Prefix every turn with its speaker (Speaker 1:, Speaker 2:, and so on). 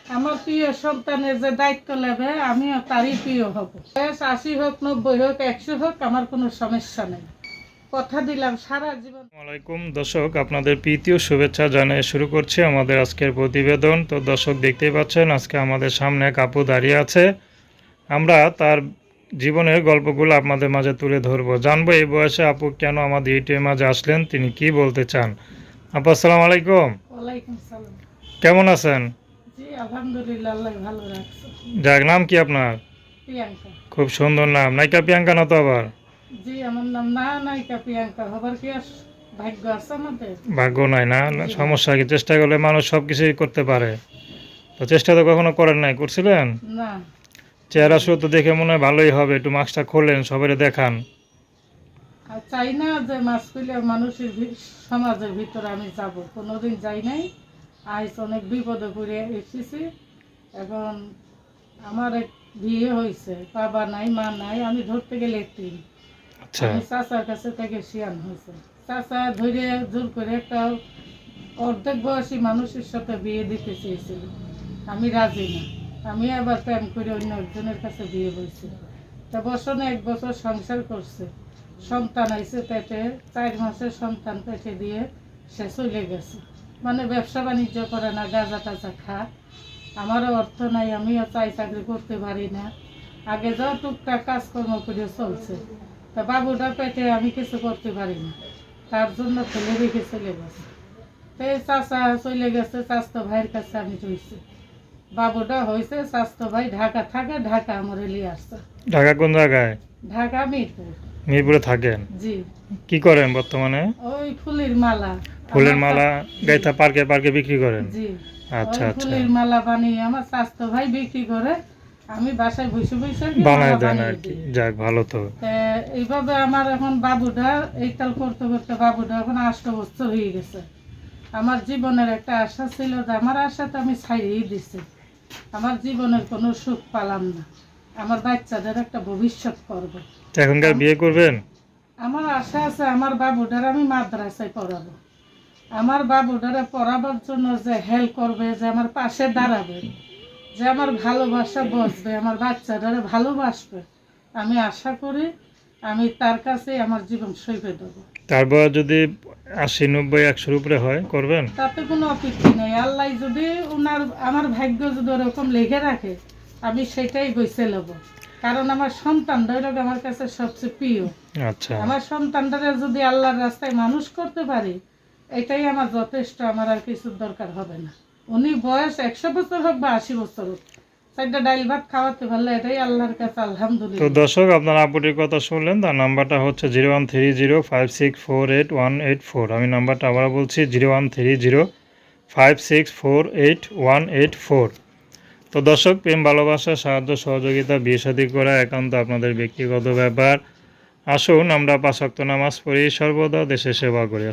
Speaker 1: আমার প্রিয় সন্তানের যে দায়িত্ব নেবে আমিও তারই প্রিয় হব। বয়স ৮০ হোক, ৯০ হোক, ১০০ হোক, আমার কোনো সমস্যা নেই। কথা দিলাম সারা জীবন।
Speaker 2: আসসালামাইকুম দর্শক, আপনাদের প্রীতীয় শুভেচ্ছা জানিয়ে শুরু করছি আমাদের আজকের প্রতিবেদন। তো দর্শক দেখতেই পাচ্ছেন আজকে আমাদের সামনে এক আপু দাঁড়িয়ে আছে। আমরা তার জীবনের গল্পগুলো আপনাদের মাঝে তুলে ধরবো, জানবো এই বয়সে আপু কেন আমাদের ইউটিউবের মাঝে আসলেন, তিনি কি বলতে চান। আপু আসসালামু আলাইকুম।
Speaker 1: ওয়ালাইকুম সালাম।
Speaker 2: কেমন আছেন?
Speaker 1: জি আলহামদুলিল্লাহ, আল্লাহ ভালো রাখছে।
Speaker 2: যাক, নাম কি আপনার?
Speaker 1: প্রিয়াঙ্কা।
Speaker 2: খুব সুন্দর নাম, নায়িকা প্রিয়াঙ্কা না তো আবার?
Speaker 1: জি আমার নাম না নায়িকা প্রিয়াঙ্কা হবার কি আর ভাগ্য আছে আমাদের?
Speaker 2: ভাগ্য নাই না?
Speaker 1: জি না।
Speaker 2: সমস্যা কি? চেষ্টা করলে মানুষ সব কিছুই করতে পারে। তো চেষ্টা তো কখনো করেন নাই, করছিলেন?
Speaker 1: না।
Speaker 2: চেহারা শুরু তো দেখে মনে হয় ভালোই হবে, একটু মাস্কটা খোলেন, সবাই দেখান।
Speaker 1: আর চাই না যে মাছ খুলে মানুষের সমাজের ভিতরে আমি যাব, কোনোদিন যাই নাই। আজ অনেক বিপদে পড়ে এসেছি। এখন আমার এক বিয়ে হয়েছে, বাবা নাই মা নাই, আমি ধরতে গেলে একটি
Speaker 2: আচ্ছা,
Speaker 1: আমি চাচার কাছে থেকে শিয়ান হয়েছে। চাচা ধরে জোর করে একটা অর্ধেক বয়সী মানুষের সাথে বিয়ে দিতে চেয়েছিল, আমি রাজি না। আমি আবার প্রেম করে অন্য একজনের কাছে বিয়ে হয়েছি। তা বছরে ১ বছর সংসার করছে, সন্তান আইছে পেটে, ৪ মাসের সন্তান পেটে দিয়ে সে চলে গেছে। মানে ব্যবসা বাণিজ্য করে না, গাঁজা টাজা খা। আমারও অর্থ নাই, আমিও চাই চাকরি করতে পারি না। আগে যা টুকটাক কাজকর্ম করে চলছে, তা বাবুটা পেটে আমি কিছু করতে পারি না, তার জন্য ফেলে রেখে চলে গেছে। তো এই চাচা চলে গেছে, স্বাস্থ্য ভাইয়ের কাছে আমি রয়েছি। বাবুটা হয়েছে, স্বাস্থ্য ভাই ঢাকা থাকে, ঢাকা আমার লিয়ে আসছে।
Speaker 2: ঢাকা কোন জায়গায়?
Speaker 1: ঢাকা মিরপুর।
Speaker 2: মিরপুরে থাকেন?
Speaker 1: জি।
Speaker 2: কি করেন বর্তমানে?
Speaker 1: ওই ফুলের মালা।
Speaker 2: ফুলের
Speaker 1: আমার
Speaker 2: মালা গাইথা পার্কে পার্কে বিক্রি করেন?
Speaker 1: জি।
Speaker 2: আচ্ছা
Speaker 1: ওই
Speaker 2: আচ্ছা,
Speaker 1: ফুলের মালা বানিয়ে আমার স্বাস্থ্য ভাই বিক্রি করে, আমি বাসায় বসে বসে
Speaker 2: বানায় দেন আর কি। যাক, ভালো তো।
Speaker 1: এইভাবে আমার এখন বাবুটা এইকাল করতে করতে বাবুটা এখন ৮ বছর হয়ে গেছে। আমার জীবনের একটা আশা ছিল, যে আমার আশা তো আমি ছাড়িয়েই দিছি। আমার জীবনের কোনো সুখ পালাম না, আমার বাচ্চাদের একটা ভবিষ্যৎ করব।
Speaker 2: এখনকার বিয়ে করবেন?
Speaker 1: আমার আশা আছে আমার বাবুটার আমি মাদ্রাসায় পড়াবো। আমার বাবুটারে পড়াবার জন্য যে হেল্প করবে, যে আমার পাশে দাঁড়াবে, যে আমার ভালোবাসা বসবে, আমার বাচ্চাটারে ভালোবাসবে, আমি আশা করি আমি তার কাছে আমার জীবন সঁপে দেবো।
Speaker 2: তারপর যদি ৮০, ৯০, ১০০ উপরে হয়, করবেন?
Speaker 1: তাতে কোনো আপত্তি নেই। আল্লাহ যদি আমার ভাগ্য যদি ওরকম লেগে রাখে, আমি সেটাই বেছে নেব। কারণ আমার সন্তানটা হলো আমার কাছে সবচেয়ে প্রিয়।
Speaker 2: আচ্ছা,
Speaker 1: আমার সন্তানটারে যদি আল্লাহর রাস্তায় মানুষ করতে পারি, এটাই আমার যথেষ্ট, আমার আর কিছুর দরকার হবে না। উনি বয়স ১০০ বছর হোক বা ৮০ বছর হোক, ৪টা ডাইল ভাত খাওয়াতে পারলে এটাই আল্লাহর কাছে
Speaker 2: তো
Speaker 1: আলহামদুলিল্লাহ।
Speaker 2: দর্শক, আপনার আপুটির কথা শুনলেন। তার নাম্বারটা হচ্ছে 01305648184। আমি নাম্বারটা আবার বলছি, 01305648184। তো দর্শক, প্রেম ভালোবাসা, সাহায্য সহযোগিতা, বিয়ে শাদী করা একান্ত আপনাদের ব্যক্তিগত ব্যাপার। আসুন আমরা ৫ ওয়াক্ত নামাজ পড়ি, সর্বদা দেশের সেবা করি।